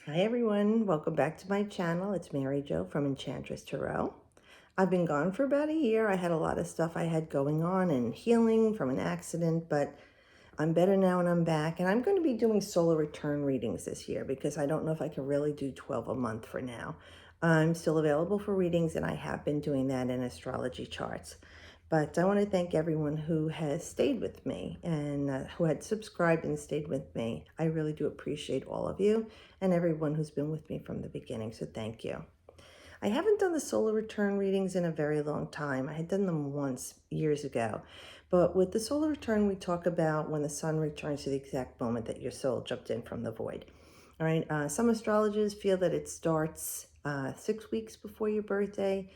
Hi everyone, welcome back to my channel. It's Mary Jo from Enchantress Tarot. I've been gone for about a year. I had a lot of stuff I had going on and healing from an accident, but I'm better now and I'm back. And I'm going to be doing solar return readings this year because I don't know if I can really do 12 a month for now. I'm still available for readings and I have been doing that in astrology charts. But I want to thank everyone who has stayed with me and who had subscribed and stayed with me. I really do appreciate all of you and everyone who's been with me from the beginning. So thank you. I haven't done the solar return readings in a very long time. I had done them once years ago. But with the solar return, we talk about when the sun returns to the exact moment that your soul jumped in from the void. All right. Some astrologers feel that it starts 6 weeks before your birthday.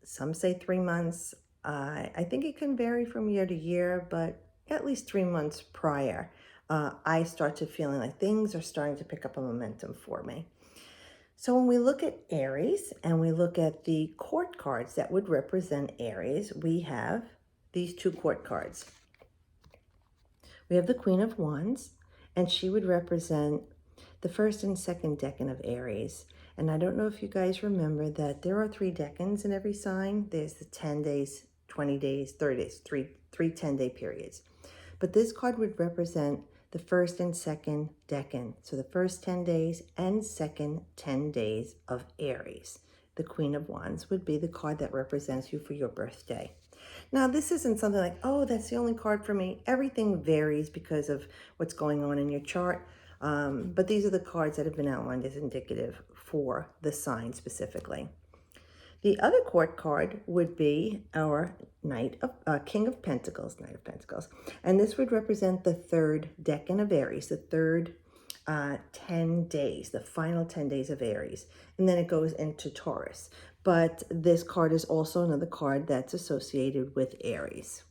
Some say 3 months. I think it can vary from year to year, but at least 3 months prior, I start to feeling like things are starting to pick up a momentum for me. So when we look at Aries and we look at the court cards that would represent Aries, we have these two court cards. We have the Queen of Wands, and she would represent the first and second decan of Aries. And I don't know if you guys remember that there are 3 decans in every sign. There's the 10 days, 20 days, 30 days, three 10-day periods. But this card would represent the first and second decan. So the first 10 days and second 10 days of Aries. The Queen of Wands would be the card that represents you for your birthday. Now, this isn't something like, oh, that's the only card for me. Everything varies because of what's going on in your chart. But these are the cards that have been outlined as indicative for the sign specifically. The other court card would be our King of Pentacles, Knight of Pentacles. And this would represent the third decan of Aries, the third 10 days, the final 10 days of Aries. And then it goes into Taurus. But this card is also another card that's associated with Aries.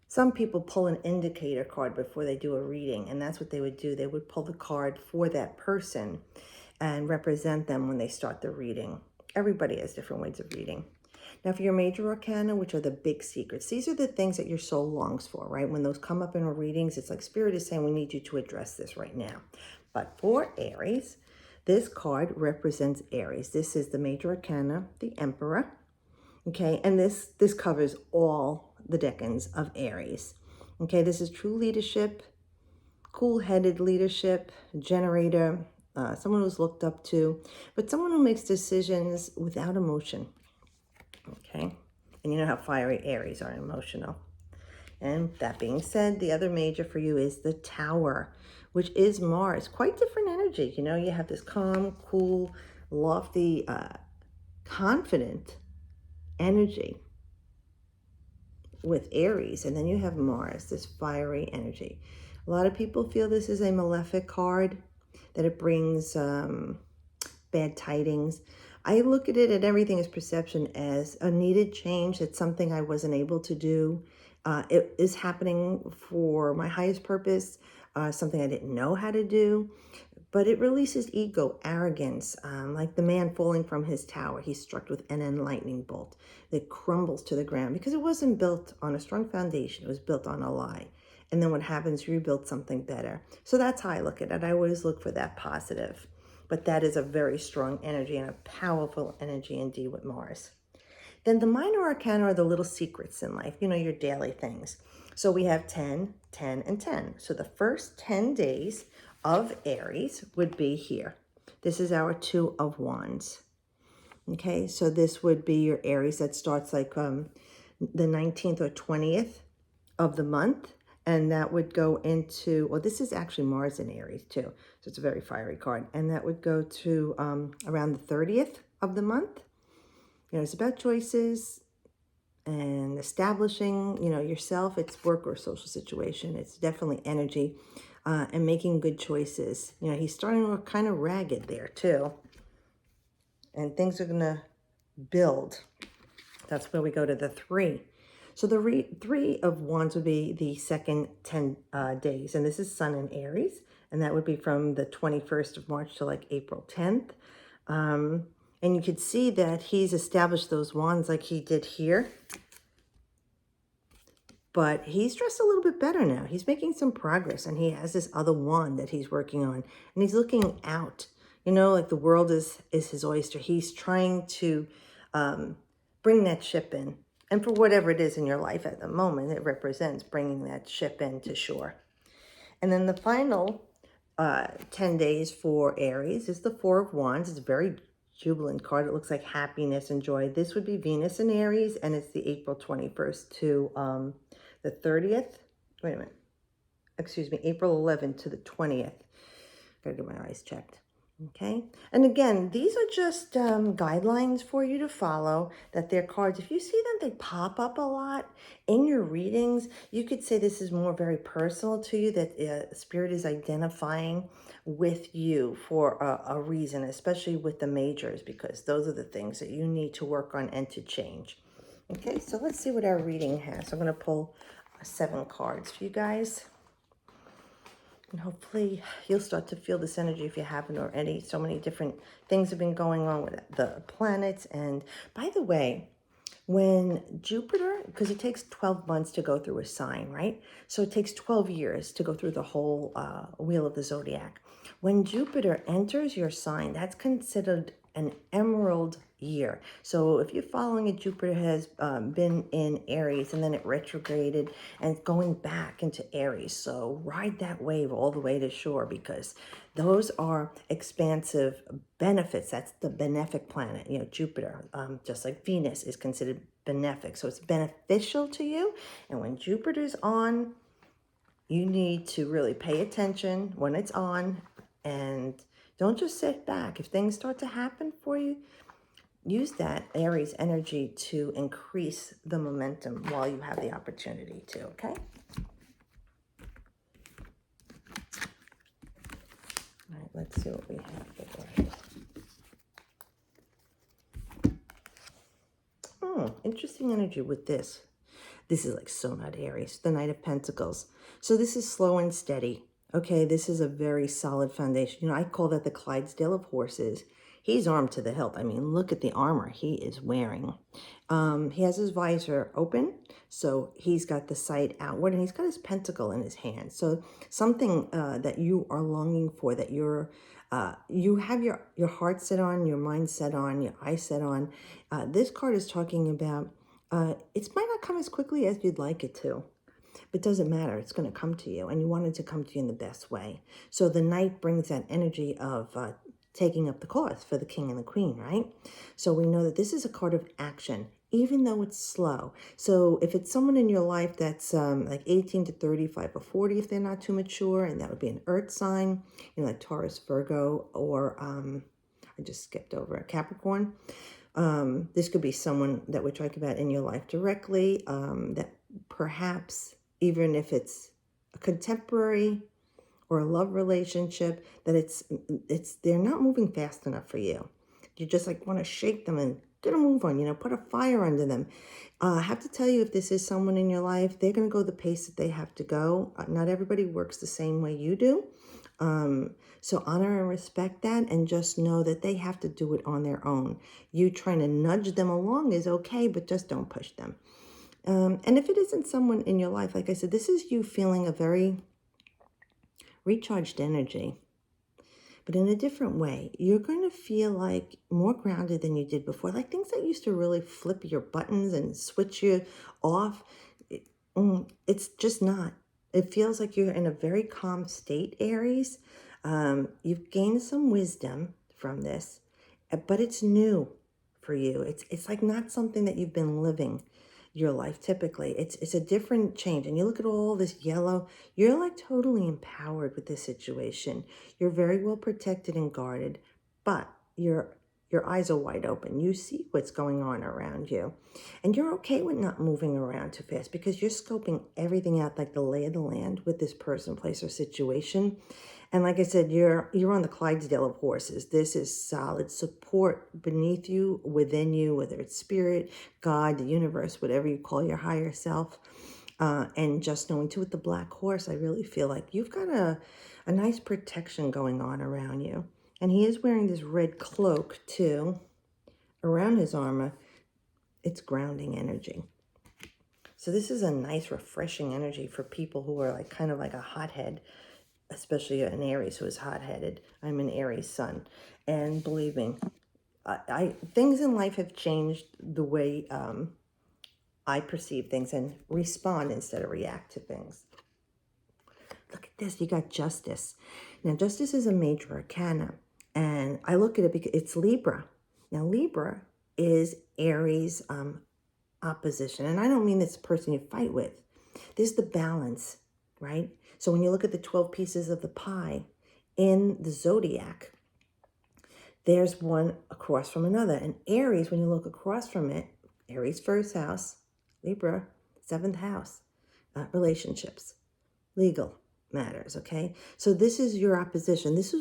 Some people pull an indicator card before they do a reading, and that's what they would do. They would pull the card for that person and represent them when they start the reading. Everybody has different ways of reading. Now, for your major arcana, which are the big secrets, these are the things that your soul longs for, right? When those come up in our readings, it's like Spirit is saying, we need you to address this right now. But for Aries, this card represents Aries. This is the major arcana, the Emperor. Okay, and this covers all the decans of Aries. Okay, this is true leadership, cool-headed leadership, generator, someone who's looked up to, but someone who makes decisions without emotion. Okay, and you know how fiery Aries are emotional. And that being said, the other major for you is the Tower, which is Mars. Quite different energy. You know, you have this calm, cool, lofty, confident energy with Aries, and then you have Mars, this fiery energy. A lot of people feel this is a malefic card, that it brings bad tidings. I look at it and everything is perception as a needed change. It's something I wasn't able to do. It is happening for my highest purpose, something I didn't know how to do. But it releases ego, arrogance, like the man falling from his tower. He's struck with an lightning bolt that crumbles to the ground because it wasn't built on a strong foundation. It was built on a lie. And then what happens, you rebuild something better. So that's how I look at it. I always look for that positive. But that is a very strong energy and a powerful energy indeed with Mars. Then the minor arcana are the little secrets in life, you know, your daily things. So we have 10, 10, and 10. So the first 10 days of Aries would be here. This is our 2 of Wands. Okay, so this would be your Aries that starts like the 19th or 20th of the month. And that would go into, well, this is actually Mars in Aries too. So it's a very fiery card. And that would go to around the 30th of the month. You know, it's about choices and establishing, you know, yourself. It's work or social situation. It's definitely energy and making good choices. You know, he's starting to look kind of ragged there too. And things are going to build. That's where we go to the 3. So the 3 of Wands would be the second 10 days. And this is Sun in Aries. And that would be from the 21st of March to like April 10th. And you could see that he's established those wands like he did here. but he's dressed a little bit better now. He's making some progress, and he has this other wand that he's working on, and he's looking out. You know, like the world is his oyster. He's trying to bring that ship in. And for whatever it is in your life at the moment, it represents bringing that ship in to shore. And then the final 10 days for Aries is the Four of Wands. It's a very jubilant card. It looks like happiness and joy. This would be Venus in Aries, and it's the April 21st to the 30th. Wait a minute. Excuse me, April 11th to the 20th. Gotta get my eyes checked. Okay, and again, these are just guidelines for you to follow, that they're cards. If you see them, they pop up a lot in your readings. You could say this is more very personal to you, that Spirit is identifying with you for a reason, especially with the majors, because those are the things that you need to work on and to change. Okay, so let's see what our reading has. I'm going to pull 7 cards for you guys. And hopefully you'll start to feel this energy if you haven't already. So many different things have been going on with the planets. And by the way, when Jupiter, because it takes 12 months to go through a sign, right? So it takes 12 years to go through the whole wheel of the zodiac. When Jupiter enters your sign, that's considered an emerald year. So if you're following it, Jupiter has been in Aries, and then it retrograded and it's going back into Aries. So ride that wave all the way to shore, because those are expansive benefits. That's the benefic planet, you know, Jupiter, just like Venus is considered benefic. So it's beneficial to you. And when Jupiter's on, you need to really pay attention when it's on, and don't just sit back. If things start to happen for you, use that Aries energy to increase the momentum while you have the opportunity to, okay? All right, let's see what we have for Aries. Oh, interesting energy with this. This is like so not Aries, the Knight of Pentacles. So this is slow and steady. Okay, this is a very solid foundation. You know, I call that the Clydesdale of horses. He's armed to the hilt. I mean, look at the armor he is wearing. He has his visor open, so he's got the sight outward, and he's got his pentacle in his hand. So something that you are longing for, that you have your heart set on, your mind set on, your eyes set on. This card is talking about it might not come as quickly as you'd like it to. But it doesn't matter. It's going to come to you, and you want it to come to you in the best way. So the Knight brings that energy of taking up the cause for the king and the queen, right? So we know that this is a card of action, even though it's slow. So if it's someone in your life that's like 18 to 35 or 40, if they're not too mature, and that would be an earth sign, you know, like Taurus, Virgo, or I just skipped over a Capricorn. This could be someone that we're talking about in your life directly, that perhaps, even if it's a contemporary or a love relationship, that they're not moving fast enough for you. You just like want to shake them and get a move on, you know, put a fire under them. I have to tell you, if this is someone in your life, they're going to go the pace that they have to go. Not everybody works the same way you do. So honor and respect that, and just know that they have to do it on their own. You trying to nudge them along is okay, but just don't push them. And if it isn't someone in your life, like I said, this is you feeling a very recharged energy, but in a different way. You're going to feel like more grounded than you did before. Like things that used to really flip your buttons and switch you off, it's just not. It feels like you're in a very calm state, Aries. You've gained some wisdom from this, but it's new for you. It's like not something that you've been living your life typically. It's a different change. And you look at all this yellow, you're like totally empowered with this situation. You're very well protected and guarded, but your eyes are wide open. You see what's going on around you. And you're okay with not moving around too fast, because you're scoping everything out, like the lay of the land with this person, place, or situation. And like I said, you're on the Clydesdale of horses. This is solid support beneath you, within you, whether it's spirit, God, the universe, whatever you call your higher self. And just knowing too, with the black horse, I really feel like you've got a nice protection going on around you. And he is wearing this red cloak too around his armor. It's grounding energy. So this is a nice, refreshing energy for people who are like kind of like a hothead, especially an Aries who is hot-headed. I'm an Aries sun. And believe me, I things in life have changed the way I perceive things and respond instead of react to things. Look at this. You got Justice. Now, Justice is a major arcana. And I look at it because it's Libra. Now, Libra is Aries opposition. And I don't mean this person you fight with. This is the balance, right? So when you look at the 12 pieces of the pie in the zodiac, there's one across from another. And Aries, when you look across from it, Aries first house, Libra, seventh house, relationships, legal matters, okay? So this is your opposition. This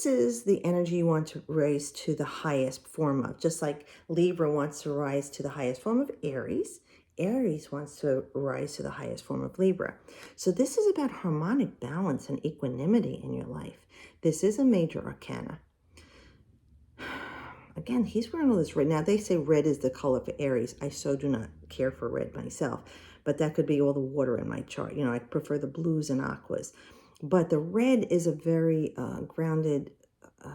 is the energy you want to raise to the highest form of, just like Libra wants to rise to the highest form of Aries. Aries wants to rise to the highest form of Libra. So this is about harmonic balance and equanimity in your life. This is a major arcana. Again, he's wearing all this red. Now, they say red is the color for Aries. I so do not care for red myself, but that could be all the water in my chart. You know, I prefer the blues and aquas. But the red is a very grounded,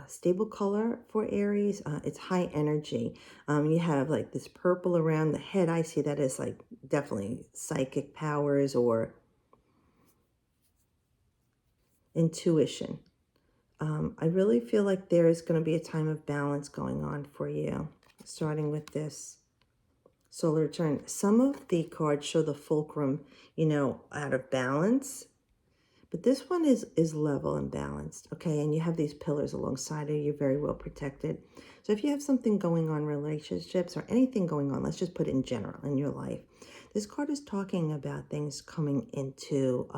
stable color for Aries. It's high energy. You have like this purple around the head. I see that as like definitely psychic powers or intuition. I really feel like there is going to be a time of balance going on for you, starting with this solar return. Some of the cards show the fulcrum, you know, out of balance, but this one is level and balanced, okay? And you have these pillars alongside it. You're very well protected. So if you have something going on, relationships or anything going on, let's just put it in general in your life. This card is talking about things coming into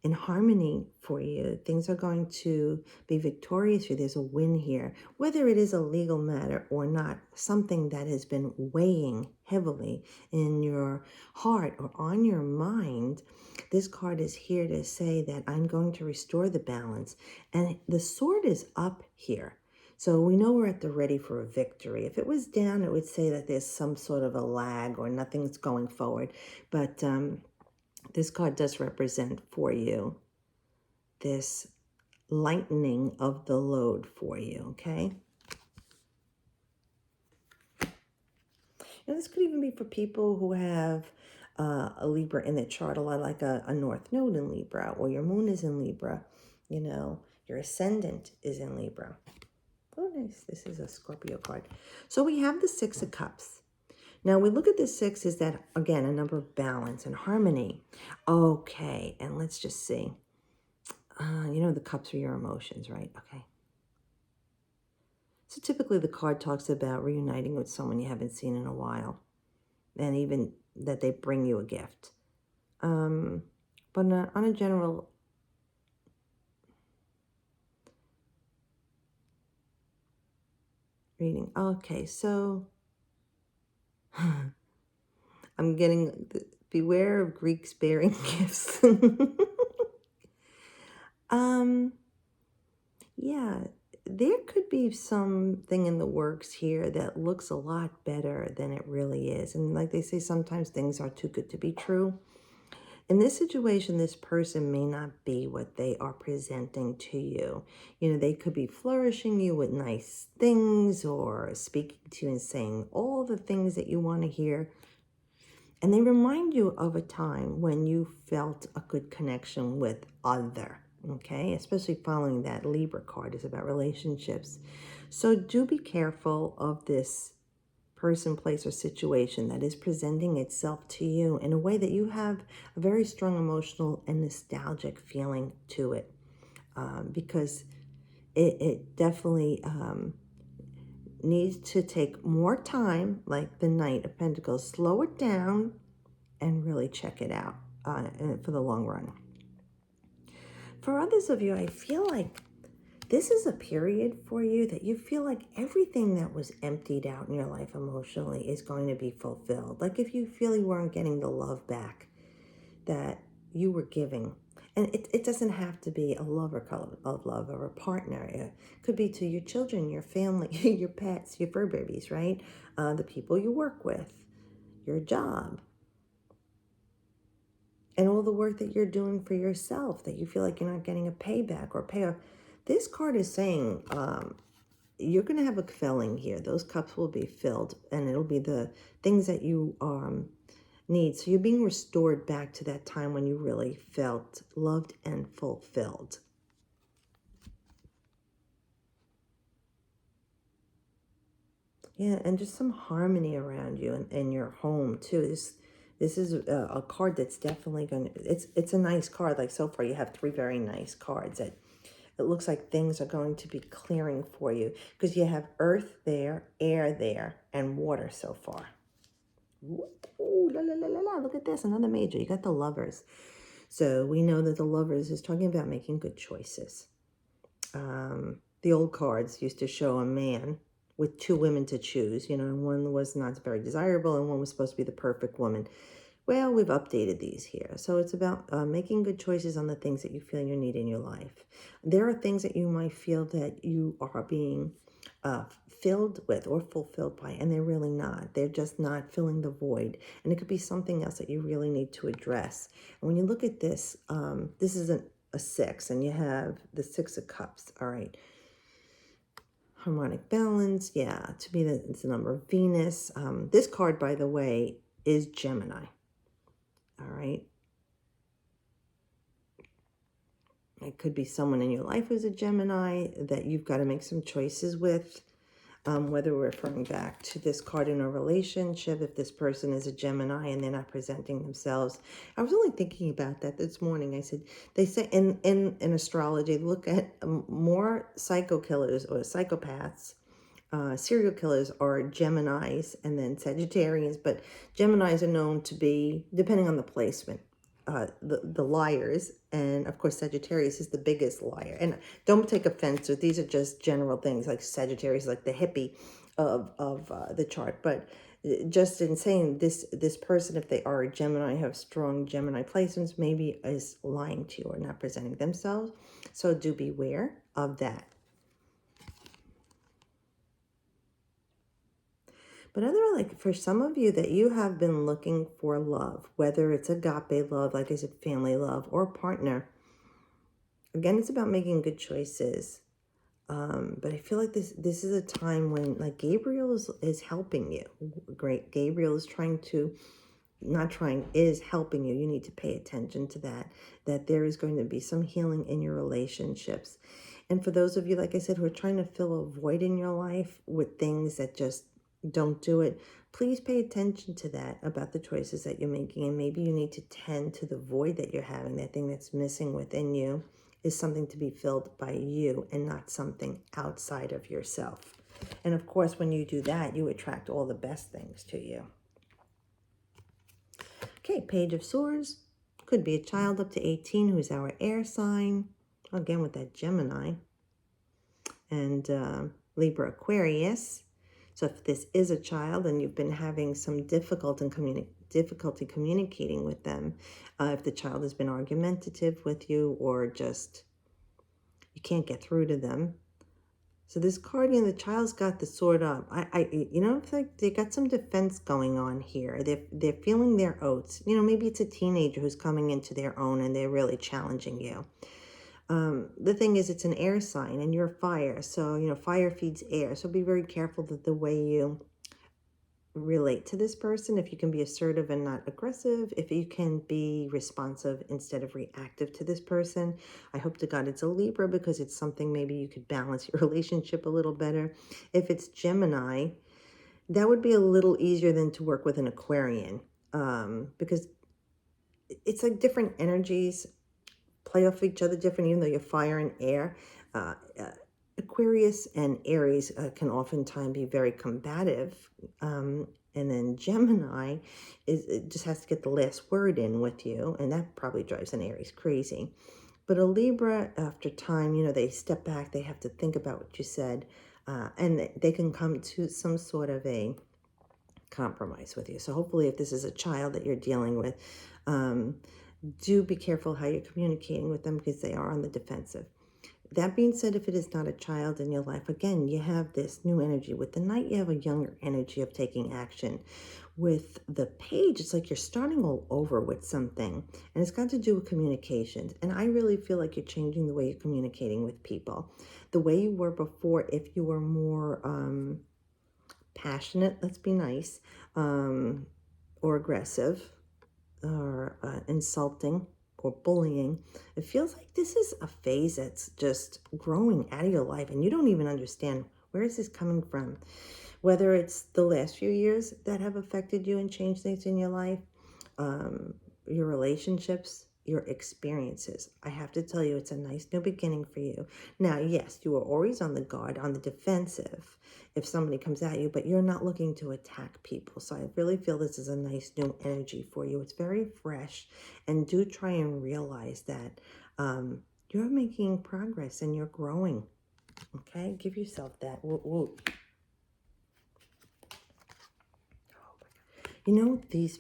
in harmony for you. Things are going to be victorious for you. There's a win here. Whether it is a legal matter or not, something that has been weighing heavily in your heart or on your mind, this card is here to say that I'm going to restore the balance. And the sword is up here. So we know we're at the ready for a victory. If it was down, it would say that there's some sort of a lag or nothing's going forward. But this card does represent for you this lightening of the load for you, okay? And this could even be for people who have a Libra in their chart, a lot like a North Node in Libra, or your moon is in Libra, you know, your ascendant is in Libra. Oh, nice. This is a Scorpio card. So we have the Six of Cups. Now, we look at the six, is that, again, a number of balance and harmony. Okay, and let's just see. You know, the cups are your emotions, right? Okay. So typically the card talks about reuniting with someone you haven't seen in a while. And even that they bring you a gift. But on a general reading. Okay, so I'm getting, beware of Greeks bearing gifts. Yeah, there could be something in the works here that looks a lot better than it really is. And like they say, sometimes things are too good to be true. In this situation, this person may not be what they are presenting to you. You know, they could be flourishing you with nice things or speaking to you and saying all the things that you want to hear. And they remind you of a time when you felt a good connection with other, okay? Especially following that Libra card is about relationships. So do be careful of this person, place, or situation that is presenting itself to you in a way that you have a very strong emotional and nostalgic feeling to it. Because it definitely needs to take more time, like the Knight of Pentacles. Slow it down and really check it out for the long run. For others of you, I feel like this is a period for you that you feel like everything that was emptied out in your life emotionally is going to be fulfilled. Like if you feel you weren't getting the love back that you were giving. And it doesn't have to be a lover of love or a partner. It could be to your children, your family, your pets, your fur babies, right? The people you work with, your job. and all the work that you're doing for yourself that you feel like you're not getting a payback or payoff. This card is saying you're going to have a filling here. Those cups will be filled, and it'll be the things that you need. So you're being restored back to that time when you really felt loved and fulfilled. Yeah, and just some harmony around you and in your home too. This is a card that's definitely going to, it's a nice card. Like so far you have three very nice cards that it looks like things are going to be clearing for you because you have earth there, air there, and water so far. Ooh, la, la, la, la, la. Look at this, another major. You got the lovers. So we know that the lovers is talking about making good choices. The old cards used to show a man with two women to choose, and one was not very desirable and one was supposed to be the perfect woman. Well, we've updated these here. So it's about making good choices on the things that you feel you need in your life. There are things that you might feel that you are being filled with or fulfilled by, and they're really not. They're just not filling the void. And it could be something else that you really need to address. And when you look at this, this isn't a six, and you have the Six of Cups, all right. Harmonic balance, yeah, to me it's the number of Venus. This card, by the way, is Gemini. All right. It could be someone in your life who's a Gemini that you've got to make some choices with. Whether we're referring back to this card in a relationship, if this person is a Gemini and they're not presenting themselves. I was only thinking about that this morning. I said, they say in astrology, look at more psycho killers or psychopaths. Serial killers are Geminis and then Sagittarians, but Geminis are known to be, depending on the placement, the liars, and of course Sagittarius is the biggest liar. And don't take offense, so these are just general things, like Sagittarius, like the hippie of the chart. But just in saying this person, if they are a Gemini, have strong Gemini placements, maybe is lying to you or not presenting themselves. So do beware of that. But other, like for some of you that you have been looking for love, whether it's agape love, like I said, family love, or partner. Again, it's about making good choices. But I feel like this is a time when like Gabriel is helping you. Great. Gabriel is trying to, not trying, is helping you. You need to pay attention to that there is going to be some healing in your relationships. And for those of you, like I said, who are trying to fill a void in your life with things that just don't do it, please pay attention to that about the choices that you're making. And maybe you need to tend to the void that you're having, that thing that's missing within you is something to be filled by you and not something outside of yourself. And of course, when you do that, you attract all the best things to you. Okay, Page of Swords. Could be a child up to 18 who's our air sign. Again, with that Gemini. And Libra Aquarius. So if this is a child and you've been having some difficulty communicating with them, if the child has been argumentative with you or just you can't get through to them. So this card, the child's got the sword up. It's like they got some defense going on here. They're feeling their oats. Maybe it's a teenager who's coming into their own and they're really challenging you. The thing is, it's an air sign and you're fire. So, fire feeds air. So be very careful that the way you relate to this person, if you can be assertive and not aggressive, if you can be responsive instead of reactive to this person. I hope to God it's a Libra because it's something maybe you could balance your relationship a little better. If it's Gemini, that would be a little easier than to work with an Aquarian because it's like different energies play off each other different, even though you're fire and air. Aquarius and Aries can oftentimes be very combative. And then Gemini it just has to get the last word in with you. And that probably drives an Aries crazy. But a Libra, after time, they step back. They have to think about what you said. And they can come to some sort of a compromise with you. So hopefully if this is a child that you're dealing with, do be careful how you're communicating with them because they are on the defensive. That being said, if it is not a child in your life, again, you have this new energy. With the Knight, you have a younger energy of taking action. With the page, it's like you're starting all over with something, and it's got to do with communications. And I really feel like you're changing the way you're communicating with people. The way you were before, if you were more passionate, let's be nice, or aggressive, or insulting, or bullying, it feels like this is a phase that's just growing out of your life, and you don't even understand where is this coming from. Whether it's the last few years that have affected you and changed things in your life, um, your relationships, your experiences. I have to tell you, it's a nice new beginning for you. Now, yes, you are always on the guard, on the defensive if somebody comes at you, but you're not looking to attack people. So I really feel this is a nice new energy for you. It's very fresh, and do try and realize that you're making progress and you're growing. Okay, give yourself that. Woo, woo. You know, these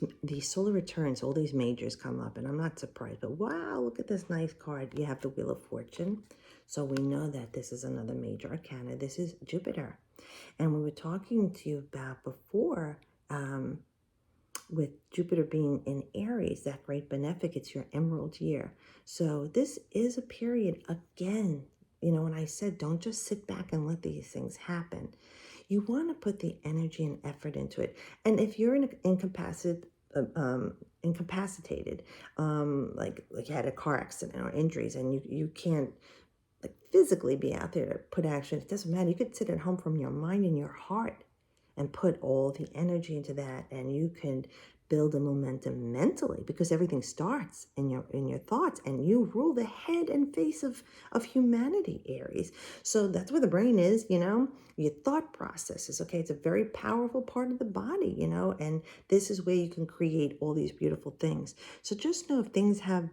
solar returns, all these majors come up, and I'm not surprised. But wow, look at this nice card. You have the Wheel of Fortune. So we know that this is another major arcana. This is Jupiter. And we were talking to you about before, with Jupiter being in Aries, that great benefic, it's your emerald year. So this is a period, again, you know, when I said don't just sit back and let these things happen. You want to put the energy and effort into it. And if you're incapacitated, like you had a car accident or injuries, and you can't like physically be out there to put action, it doesn't matter. You could sit at home from your mind and your heart and put all the energy into that, and you can build a momentum mentally, because everything starts in your thoughts, and you rule the head and face of humanity, Aries. So that's where the brain is, you know, your thought processes. Okay, it's a very powerful part of the body, you know, and this is where you can create all these beautiful things. So just know, if things have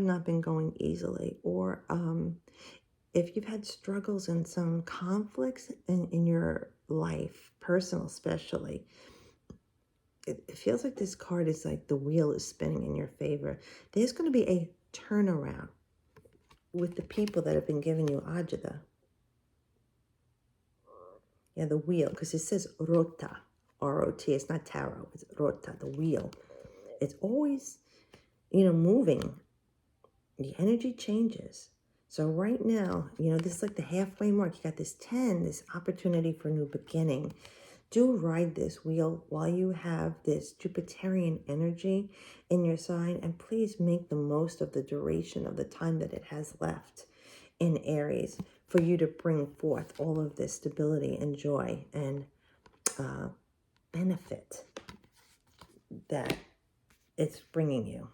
not been going easily, or if you've had struggles and some conflicts in your life, personal especially, it feels like this card is like the wheel is spinning in your favor. There's going to be a turnaround with the people that have been giving you ajita. Yeah, the wheel, because it says rota, R-O-T. It's not tarot, it's rota, the wheel. It's always, you know, moving. The energy changes. So right now, you know, this is like the halfway mark. You got this 10, this opportunity for a new beginning. Do ride this wheel while you have this Jupiterian energy in your sign, and please make the most of the duration of the time that it has left in Aries for you to bring forth all of this stability and joy and benefit that it's bringing you.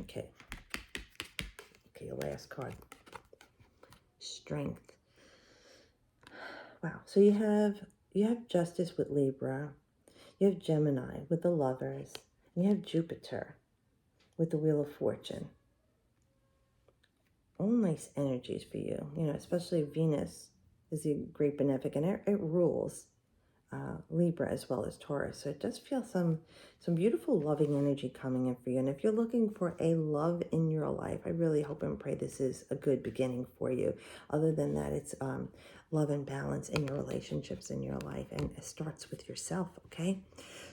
Okay. Okay, your last card. Strength. Wow. So you have Justice with Libra. You have Gemini with the Lovers. And you have Jupiter with the Wheel of Fortune. All nice energies for you. You know, especially Venus is a great benefic, and it rules Libra as well as Taurus. So it does feel some beautiful loving energy coming in for you. And if you're looking for a love in your life, I really hope and pray this is a good beginning for you. Other than that, it's love and balance in your relationships in your life, and it starts with yourself. Okay,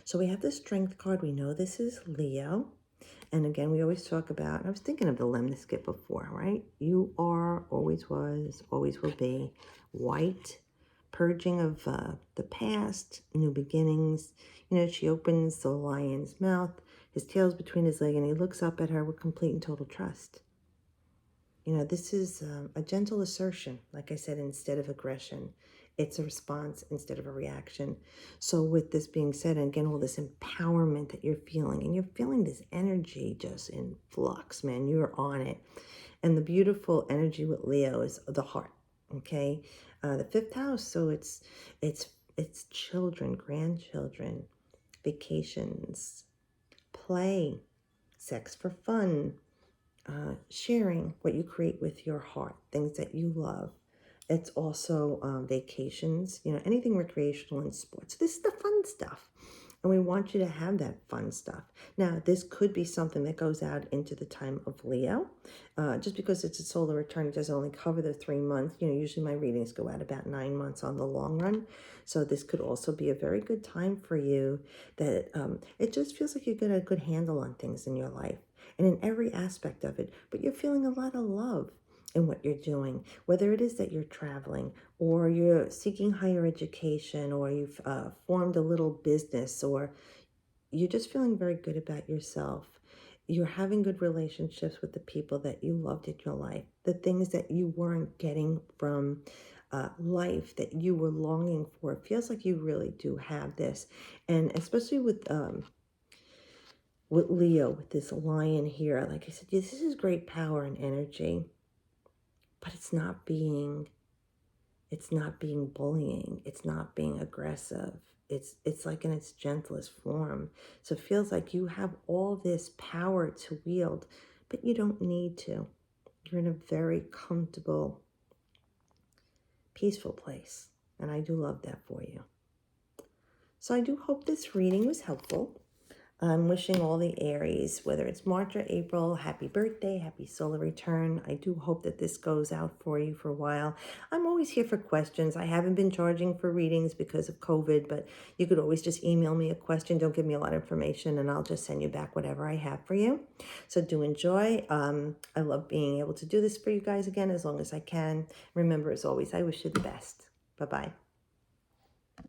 so we have the Strength card. We know this is Leo. And again, we always talk about, I was thinking of the lemniscate before, right? You are, always was, always will be white, purging of the past, new beginnings. You know, she opens the lion's mouth, his tail's between his leg, and he looks up at her with complete and total trust. You know, this is a gentle assertion, like I said, instead of aggression. It's a response instead of a reaction. So with this being said, and again, all this empowerment that you're feeling, and you're feeling this energy just in flux, man, you're on it. And the beautiful energy with Leo is the heart, okay? The fifth house, so it's children, grandchildren, vacations, play, sex for fun, sharing what you create with your heart, things that you love. It's also vacations, you know, anything recreational and sports. This is the fun stuff. And we want you to have that fun stuff. Now, this could be something that goes out into the time of Leo. Just because it's a solar return, it doesn't only cover the 3 months. Usually my readings go out about 9 months on the long run. So this could also be a very good time for you that it just feels like you get a good handle on things in your life and in every aspect of it. But you're feeling a lot of love in what you're doing, whether it is that you're traveling or you're seeking higher education or you've formed a little business or you're just feeling very good about yourself. You're having good relationships with the people that you loved in your life, the things that you weren't getting from life that you were longing for. It feels like you really do have this. And especially with Leo, with this lion here, like I said, this is great power and energy, but it's not being bullying. It's not being aggressive. It's like in its gentlest form. So it feels like you have all this power to wield, but you don't need to. You're in a very comfortable, peaceful place. And I do love that for you. So I do hope this reading was helpful. I'm wishing all the Aries, whether it's March or April, happy birthday, happy solar return. I do hope that this goes out for you for a while. I'm always here for questions. I haven't been charging for readings because of COVID, but you could always just email me a question. Don't give me a lot of information, and I'll just send you back whatever I have for you. So do enjoy. I love being able to do this for you guys again as long as I can. Remember, as always, I wish you the best. Bye-bye.